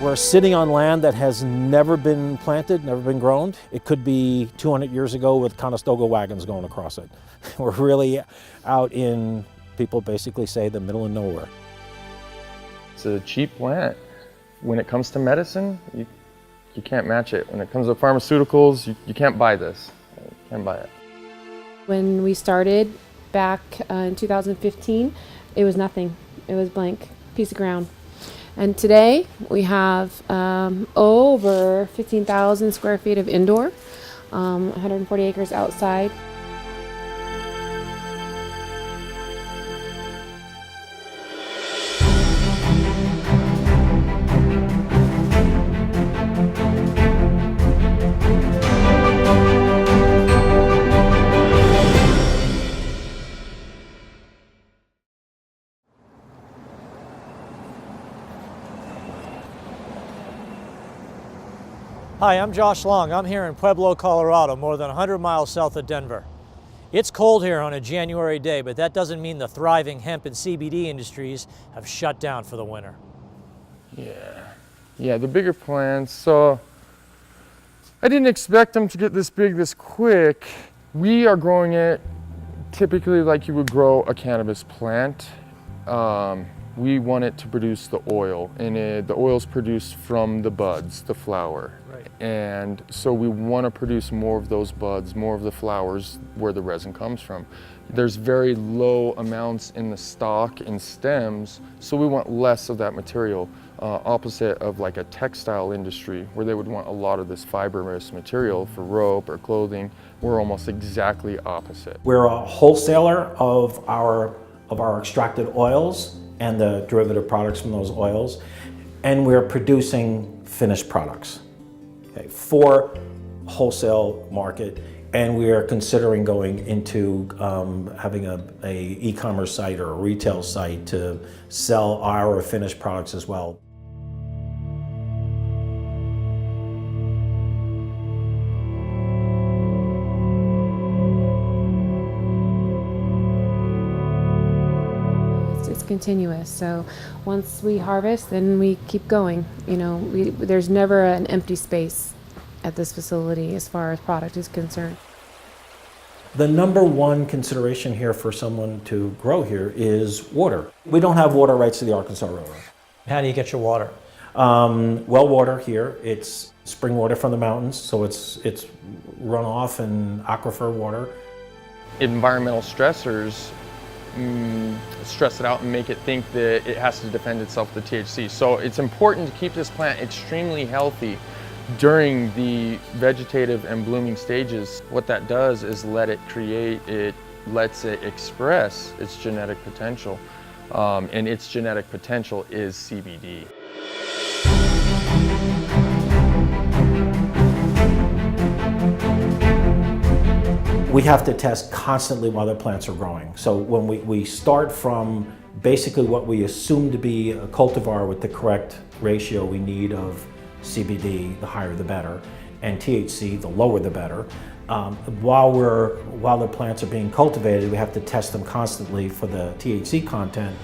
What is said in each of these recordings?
We're sitting on land that has never been planted, never been grown. It could be 200 years ago with Conestoga wagons going across it. We're really out in, people basically say, the middle of nowhere. It's a cheap plant. When it comes to medicine, you can't match it. When it comes to pharmaceuticals, you can't buy this. You can't buy it. When we started back in 2015, it was nothing. It was blank, piece of ground. And today we have over 15,000 square feet of indoor, 140 acres outside. Hi, I'm Josh Long. I'm here in Pueblo, Colorado, more than 100 miles south of Denver. It's cold here on a January day, but that doesn't mean the thriving hemp and CBD industries have shut down for the winter. Yeah, the bigger plants. So I didn't expect them to get this big this quick. We are growing it typically like you would grow a cannabis plant. We want it to produce the oil, and the oil is produced from the buds, the flower. Right. And so we want to produce more of those buds, more of the flowers where the resin comes from. There's very low amounts in the stalk and stems, so we want less of that material, opposite of like a textile industry where they would want a lot of this fibrous material for rope or clothing. We're almost exactly opposite. We're a wholesaler of our extracted oils and the derivative products from those oils, and we're producing finished products, okay, for wholesale market, and we are considering going into having a e-commerce site or a retail site to sell our finished products as well. Continuous. So once we harvest, then we keep going. You know, there's never an empty space at this facility as far as product is concerned. The number one consideration here for someone to grow here is water. We don't have water rights to the Arkansas River. How do you get your water? Well water here, it's spring water from the mountains, so it's runoff and aquifer water. Environmental stressors stress it out and make it think that it has to defend itself to THC. So it's important to keep this plant extremely healthy during the vegetative and blooming stages. What that does is let it create, it lets it express its genetic potential, and its genetic potential is CBD. We have to test constantly while the plants are growing. So when we start from basically what we assume to be a cultivar with the correct ratio we need of CBD, the higher the better, and THC, the lower the better. While the plants are being cultivated, we have to test them constantly for the THC content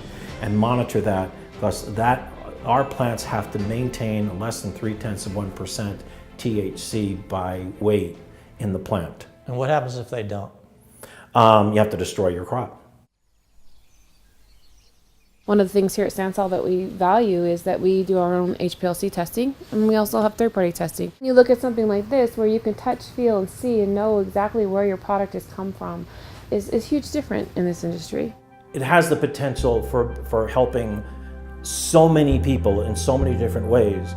and monitor that, because our plants have to maintain less than 0.3% THC by weight in the plant. And what happens if they don't? You have to destroy your crop. One of the things here at SanSal that we value is that we do our own HPLC testing, and we also have third-party testing. You look at something like this where you can touch, feel, and see and know exactly where your product has come from is huge different in this industry. It has the potential for helping so many people in so many different ways.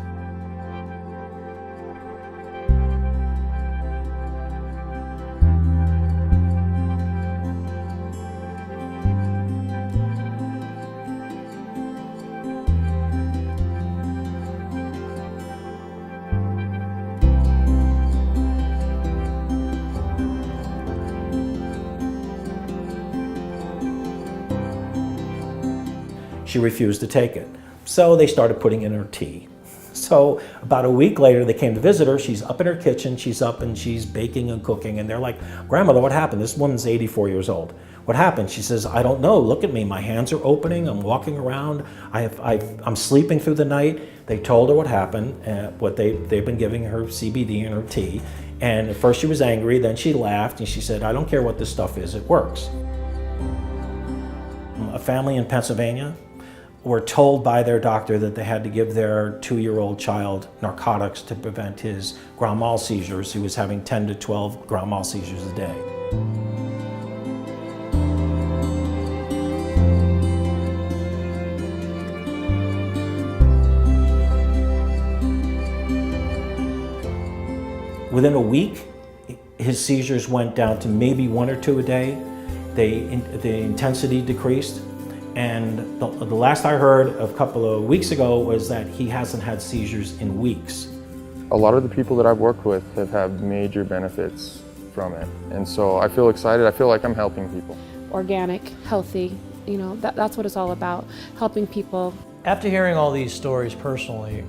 She refused to take it. So they started putting it in her tea. So about a week later, they came to visit her. She's up in her kitchen. She's up and she's baking and cooking. And they're like, "Grandmother, what happened?" This woman's 84 years old. "What happened?" She says, "I don't know. Look at me. My hands are opening. I'm walking around. I'm sleeping through the night." They told her what happened, what they've been giving her CBD in her tea. And at first she was angry. Then she laughed and she said, "I don't care what this stuff is. It works." A family in Pennsylvania were told by their doctor that they had to give their 2-year-old child narcotics to prevent his grand mal seizures. He was having 10 to 12 grand mal seizures a day. Within a week, his seizures went down to maybe 1 or 2 a day. The intensity decreased. And the last I heard a couple of weeks ago was that he hasn't had seizures in weeks. A lot of the people that I've worked with have had major benefits from it. And so I feel excited. I feel like I'm helping people. Organic, healthy, that's what it's all about, helping people. After hearing all these stories personally,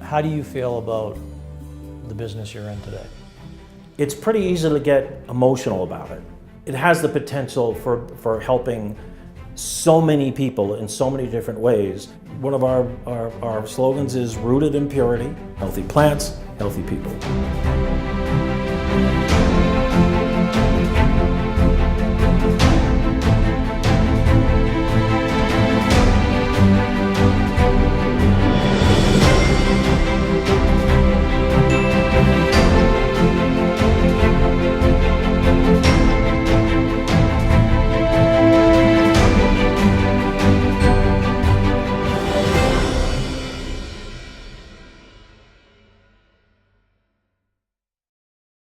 how do you feel about the business you're in today? It's pretty easy to get emotional about it. It has the potential for helping so many people in so many different ways. One of our slogans is rooted in purity, healthy plants, healthy people.